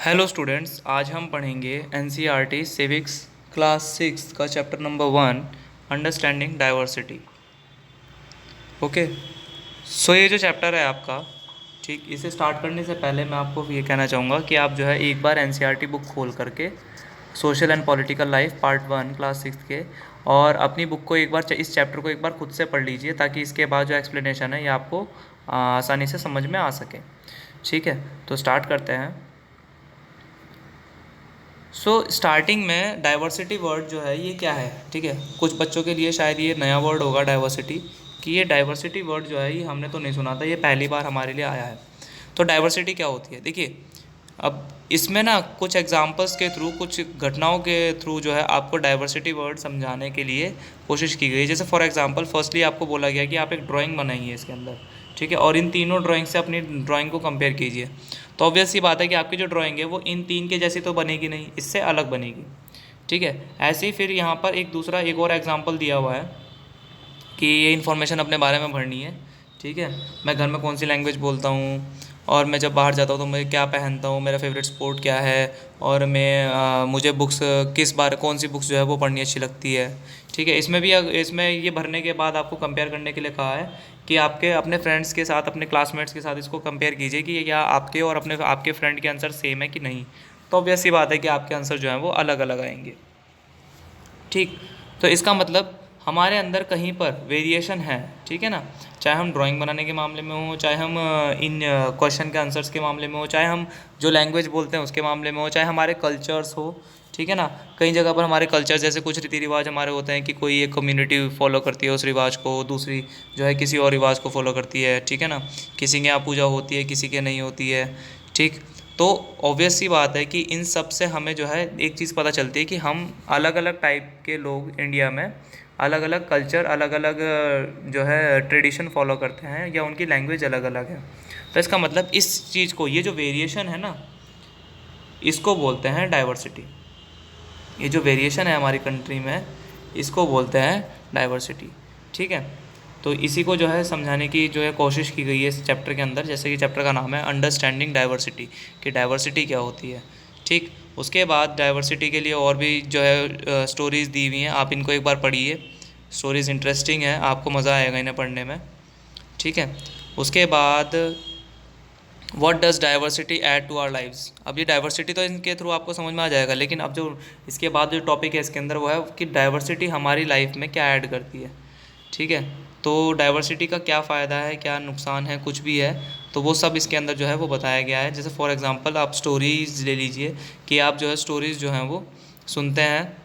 Hello students, आज हम पढ़ेंगे एनसीईआरटी सिविक्स क्लास 6 का chapter number 1 understanding diversity. Okay, so ये जो चैप्टर है आपका, ठीक, इसे स्टार्ट करने से पहले मैं आपको ये कहना चाहूँगा कि आप जो है एक बार एनसीईआरटी बुक खोल करके social and political life part 1 class 6 के, और अपनी बुक को एक बार इस चैप्टर को एक बार खुद से पढ़ लीजिए ताकि इसके बाद जो एक्सप्लेनेशन है ये आपको आसानी से समझ में आ सके। ठीक है, तो स्टार्ट करते हैं। स्टार्टिंग में डाइवर्सिटी वर्ड जो है ये क्या है, ठीक है। कुछ बच्चों के लिए शायद ये नया वर्ड होगा डाइवर्सिटी, कि ये डाइवर्सिटी वर्ड जो है ये हमने तो नहीं सुना था, ये पहली बार हमारे लिए आया है। तो डाइवर्सिटी क्या होती है, देखिए, अब इसमें ना कुछ एग्जांपल्स के थ्रू, कुछ घटनाओं के थ्रू जो है आपको डाइवर्सिटी वर्ड समझाने के लिए कोशिश की गई है। जैसे फॉर एग्जांपल फर्स्टली आपको बोला गया कि आप एक ड्राइंग बनाइए इसके अंदर, ठीक है, और इन तीनों ड्राइंग से अपनी ड्राइंग को कंपेयर कीजिए। तो ऑब्वियस सी बात है कि आपकी जो ड्राइंग है वो इन तीन के जैसी तो बनेगी नहीं, इससे अलग बनेगी। ठीक है, ऐसे ही फिर यहाँ पर एक और एग्जांपल दिया हुआ है कि ये इन्फॉर्मेशन अपने बारे में भरनी है। ठीक है, मैं घर में कौन सी लैंग्वेज बोलता हूँ, और मैं जब बाहर जाता हूँ तो मैं क्या पहनता हूँ, मेरा फेवरेट स्पोर्ट क्या है, और मुझे बुक्स किस बार कौन सी बुक्स जो है वो पढ़नी अच्छी लगती है। ठीक है, इसमें ये भरने के बाद आपको कंपेयर करने के लिए कहा है कि आपके अपने फ्रेंड्स के साथ, अपने क्लासमेट्स के साथ इसको कंपेयर कीजिए कि क्या आपके और आपके फ्रेंड के आंसर सेम है कि नहीं। तो ऑब्वियस सी बात है कि आपके आंसर जो हैं वो अलग अलग आएंगे। ठीक, तो इसका मतलब हमारे अंदर कहीं पर वेरिएशन है, ठीक है ना। चाहे हम ड्राइंग बनाने के मामले में हो, चाहे हम इन क्वेश्चन के आंसर्स के मामले में हो, चाहे हम जो लैंग्वेज बोलते हैं उसके मामले में हो, चाहे हमारे कल्चर्स हो, ठीक है ना। कई जगह पर हमारे कल्चर, जैसे कुछ रीति रिवाज हमारे होते हैं कि कोई एक कम्युनिटी फॉलो करती है उस रिवाज को, दूसरी जो है किसी और रिवाज को फॉलो करती है, ठीक है ना। किसी के यहाँ पूजा होती है, किसी के नहीं होती है। ठीक, तो ऑब्वियस सी बात है कि इन सब से हमें जो है एक चीज़ पता चलती है कि हम अलग अलग टाइप के लोग इंडिया में, अलग अलग कल्चर, अलग अलग जो है ट्रेडिशन फॉलो करते हैं, या उनकी लैंग्वेज अलग अलग है। तो इसका मतलब इस चीज़ को, ये जो वेरिएशन है ना, इसको बोलते हैं डाइवर्सिटी। ये जो वेरिएशन है हमारी कंट्री में, इसको बोलते हैं डाइवर्सिटी। ठीक है, तो इसी को जो है समझाने की जो है कोशिश की गई है इस चैप्टर के अंदर। जैसे कि चैप्टर का नाम है अंडरस्टैंडिंग डाइवर्सिटी, कि डाइवर्सिटी क्या होती है। ठीक, उसके बाद डाइवर्सिटी के लिए और भी जो है स्टोरीज़ दी हुई हैं, आप इनको एक बार पढ़िए। स्टोरीज़ इंटरेस्टिंग है, आपको मज़ा आएगा इन्हें पढ़ने में। ठीक है, उसके बाद what does diversity add to our lives. अब ये डाइवर्सिटी तो इनके थ्रू आपको समझ में आ जाएगा, लेकिन अब जो इसके बाद जो टॉपिक है इसके अंदर वो है कि डाइवर्सिटी हमारी लाइफ में क्या ऐड करती है। ठीक है, तो डाइवर्सिटी का क्या फ़ायदा है, क्या नुकसान है, कुछ भी है, तो वो सब इसके अंदर जो है वो बताया गया है। जैसे फॉर एग्ज़ाम्पल आप स्टोरीज़ ले लीजिए, कि आप जो है स्टोरीज़ जो हैं वो सुनते हैं,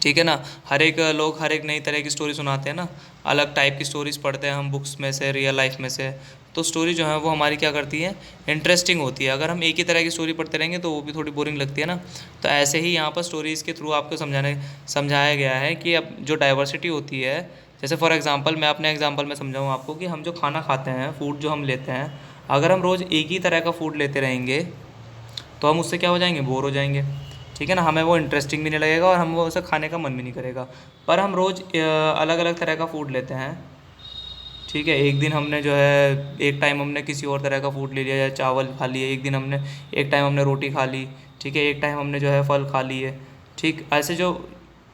ठीक है ना। हर एक लोग हर एक नई तरह की स्टोरी सुनाते हैं ना, अलग टाइप की स्टोरीज़ पढ़ते हैं हम बुक्स में से, रियल लाइफ में से। तो स्टोरी जो है वो हमारी क्या करती है, इंटरेस्टिंग होती है। अगर हम एक ही तरह की स्टोरी पढ़ते रहेंगे तो वो भी थोड़ी बोरिंग लगती है ना। तो ऐसे ही यहाँ पर स्टोरीज़ के थ्रू आपको समझाया गया है कि अब जो डाइवर्सिटी होती है, जैसे फॉर एग्ज़ाम्पल मैं अपने एग्ज़ाम्पल में समझाऊँ आपको, कि हम जो खाना खाते हैं, फूड जो हम लेते हैं, अगर हम रोज़ एक ही तरह का फूड लेते रहेंगे तो हम उससे क्या हो जाएंगे, बोर हो जाएंगे। ठीक है ना, हमें वो इंटरेस्टिंग भी नहीं लगेगा और हम वो उसे खाने का मन भी नहीं करेगा। पर हम रोज़ अलग अलग तरह का फूड लेते हैं, ठीक है। एक दिन हमने जो है, एक टाइम हमने किसी और तरह का फूड ले लिया, या चावल खा लिए, एक टाइम हमने रोटी खा ली, ठीक है, एक टाइम हमने जो है फल खा लिए। ठीक, ऐसे जो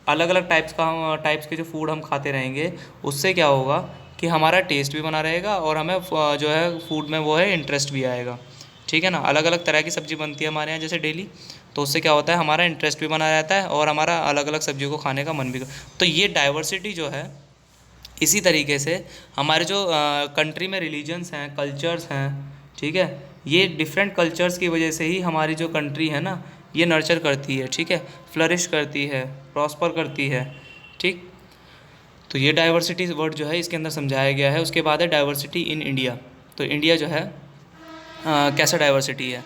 अलग अलग टाइप्स के जो फूड हम खाते रहेंगे, उससे क्या होगा कि हमारा टेस्ट भी बना रहेगा और हमें जो है फूड में वो है इंटरेस्ट भी आएगा। ठीक है ना, अलग अलग तरह की सब्ज़ी बनती है हमारे यहाँ जैसे डेली, तो उससे क्या होता है, हमारा इंटरेस्ट भी बना रहता है और हमारा अलग अलग सब्जियों को खाने का मन भी। तो ये डाइवर्सिटी जो है, इसी तरीके से हमारे जो कंट्री में रिलीजन्स हैं, कल्चर्स हैं, ठीक है, ये डिफरेंट कल्चर्स की वजह से ही हमारी जो कंट्री है ना, ये नर्चर करती है, ठीक है, फ्लरिश करती है, प्रॉस्पर करती है। ठीक, तो ये डाइवर्सिटी वर्ड जो है इसके अंदर समझाया गया है। उसके बाद है डाइवर्सिटी इन इंडिया। तो इंडिया जो है कैसा डाइवर्सिटी है,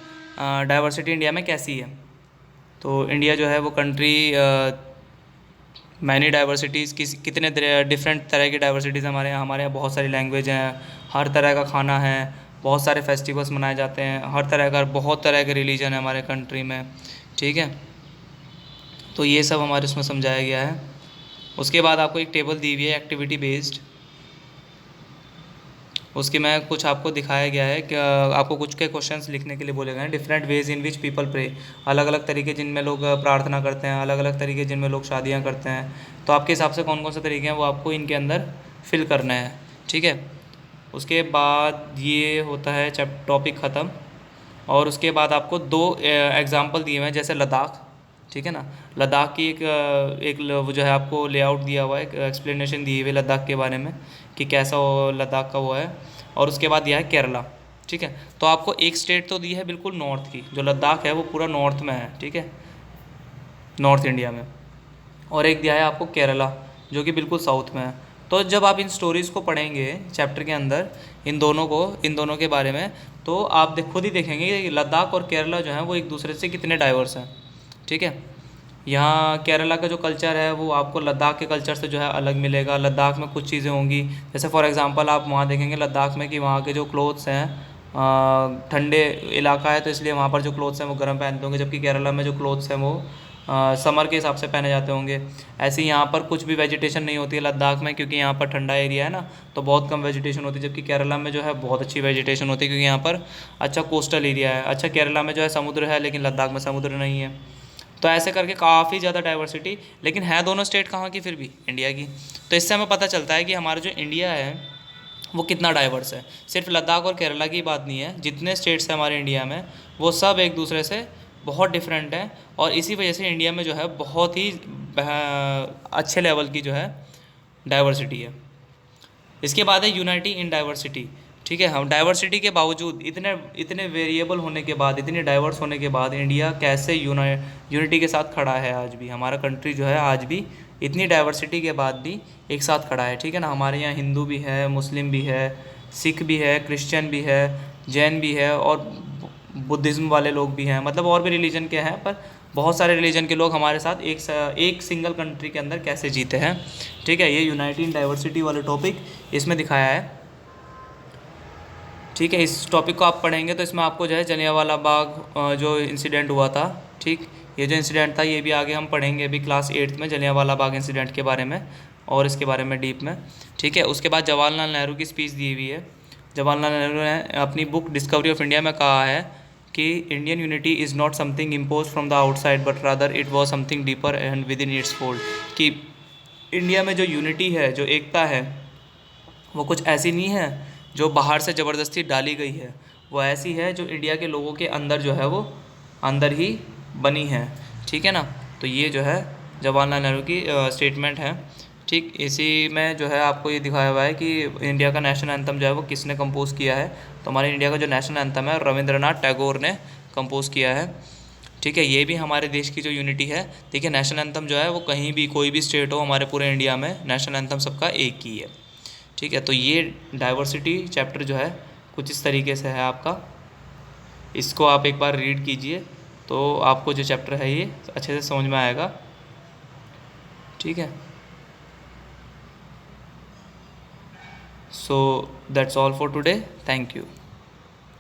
डाइवर्सिटी इंडिया में कैसी है। तो इंडिया जो है वो कंट्री, मैनी डाइवर्सिटीज़, कितने डिफरेंट तरह की डाइवर्सिटीज़ हमारे यहाँ बहुत सारी लैंग्वेज हैं, हर तरह का खाना है, बहुत सारे फेस्टिवल्स मनाए जाते हैं, हर तरह का, बहुत तरह के रिलीजन है हमारे कंट्री में। ठीक है, तो ये सब हमारे उसमें समझाया गया है। उसके बाद आपको एक टेबल दी हुई है एक्टिविटी बेस्ड, उसकी मैं कुछ आपको दिखाया गया है कि आपको कुछ के क्वेश्चंस लिखने के लिए बोले गए हैं। Different ways in which people pray, अलग अलग तरीके जिनमें लोग प्रार्थना करते हैं, अलग अलग तरीके जिनमें लोग शादियाँ करते हैं। तो आपके हिसाब से कौन कौन से तरीके हैं वो आपको इनके अंदर फिल करना है, ठीक है। उसके बाद ये होता है टॉपिक ख़त्म। और उसके बाद आपको दो एग्ज़ाम्पल दिए हुए हैं, जैसे लद्दाख, ठीक है ना। लद्दाख की वो जो है आपको लेआउट दिया हुआ है, एक एक्सप्लेनेशन दी हुई है लद्दाख के बारे में कि कैसा वो लद्दाख का वो है। और उसके बाद दिया है केरला, ठीक है। तो आपको एक स्टेट तो दी है बिल्कुल नॉर्थ की, जो लद्दाख है वो पूरा नॉर्थ में है, ठीक है, नॉर्थ इंडिया में। और एक दिया है आपको केरला, जो कि बिल्कुल साउथ में है। तो जब आप इन स्टोरीज़ को पढ़ेंगे चैप्टर के अंदर, इन दोनों के बारे में, तो आप खुद ही देखेंगे कि लद्दाख और केरला जो है वो एक दूसरे से कितने डाइवर्स हैं, ठीक है। यहाँ केरला का जो कल्चर है वो आपको लद्दाख के कल्चर से जो है अलग मिलेगा। लद्दाख में कुछ चीज़ें होंगी, जैसे फॉर एग्ज़ाम्पल आप वहाँ देखेंगे लद्दाख में कि वहाँ के जो क्लोथ्स हैं, ठंडे इलाका है तो इसलिए वहाँ पर जो क्लोथ्स हैं वो गर्म पहनते होंगे, जबकि केरला में जो क्लोथ्स हैं वो समर के हिसाब से पहने जाते होंगे। ऐसे ही यहाँ पर कुछ भी वेजिटेशन नहीं होती है लद्दाख में, क्योंकि यहाँ पर ठंडा एरिया है ना, तो बहुत कम वेजिटेशन होती है। जबकि केरला में जो है बहुत अच्छी वेजिटेशन होती है, क्योंकि यहाँ पर अच्छा कोस्टल एरिया है। अच्छा, केरला में जो है समुद्र है, लेकिन लद्दाख में समुद्र नहीं है। तो ऐसे करके काफ़ी ज़्यादा डाइवर्सिटी, लेकिन है दोनों स्टेट कहाँ की, फिर भी इंडिया की। तो इससे हमें पता चलता है कि हमारा जो इंडिया है वो कितना डाइवर्स है। सिर्फ लद्दाख और केरला की बात नहीं है, जितने स्टेट्स हैं हमारे इंडिया में वो सब एक दूसरे से बहुत डिफरेंट हैं। और इसी वजह से इंडिया में जो है बहुत ही अच्छे लेवल की जो है डाइवर्सिटी है। इसके बाद है यूनाइटी इन डाइवर्सिटी, ठीक है। हम डाइवर्सिटी के बावजूद, इतने इतने वेरिएबल होने के बाद, इतने डाइवर्स होने के बाद, इंडिया कैसे यूनिटी के साथ खड़ा है। आज भी हमारा कंट्री जो है आज भी इतनी डाइवर्सिटी के बाद भी एक साथ खड़ा है, ठीक है ना। हमारे यहाँ हिंदू भी है, मुस्लिम भी है, सिख भी है, क्रिश्चियन भी है, जैन भी है, और बुद्धिज़्म वाले लोग भी हैं, मतलब और भी रिलीजन के हैं, पर बहुत सारे रिलीजन के लोग हमारे साथ एक सिंगल कंट्री के अंदर कैसे जीते हैं, ठीक है। ये यूनाइटी इन डाइवर्सिटी वाले टॉपिक इसमें दिखाया है, ठीक है। इस टॉपिक को आप पढ़ेंगे तो इसमें आपको जो है जलियांवाला बाग जो इंसिडेंट हुआ था, ठीक, ये जो इंसिडेंट था ये भी आगे हम पढ़ेंगे अभी क्लास 8th में, जलियांवाला बाग इंसिडेंट के बारे में और इसके बारे में डीप में, ठीक है। उसके बाद जवाहरलाल नेहरू की स्पीच दी हुई है। जवाहरलाल नेहरू ने अपनी बुक डिस्कवरी ऑफ इंडिया में कहा है कि Indian unity is not something impose from the outside but rather it was something deeper and with in its fold. कि इंडिया में जो यूनिटी है, जो एकता है, वो कुछ ऐसी नहीं है जो बाहर से ज़बरदस्ती डाली गई है, वो ऐसी है जो इंडिया के लोगों के अंदर जो है वो अंदर ही बनी है, ठीक है ना। तो ये जो है जवाहरलाल नेहरू की स्टेटमेंट है, ठीक। इसी में जो है आपको ये दिखाया हुआ है कि इंडिया का नेशनल एंथम जो है वो किसने कंपोज़ किया है। तो हमारे इंडिया का जो नेशनल एंथम है रविंद्रनाथ टैगोर ने कंपोज़ किया है, ठीक है। ये भी हमारे देश की जो यूनिटी है, ठीक है। नेशनल एंथम जो है वो कहीं भी कोई भी स्टेट हो हमारे पूरे इंडिया में, नेशनल एंथम सबका एक ही है, ठीक है। तो ये डाइवर्सिटी चैप्टर जो है कुछ इस तरीके से है आपका। इसको आप एक बार रीड कीजिए तो आपको जो चैप्टर है ये अच्छे से समझ में आएगा, ठीक है। So that's all for today, thank you.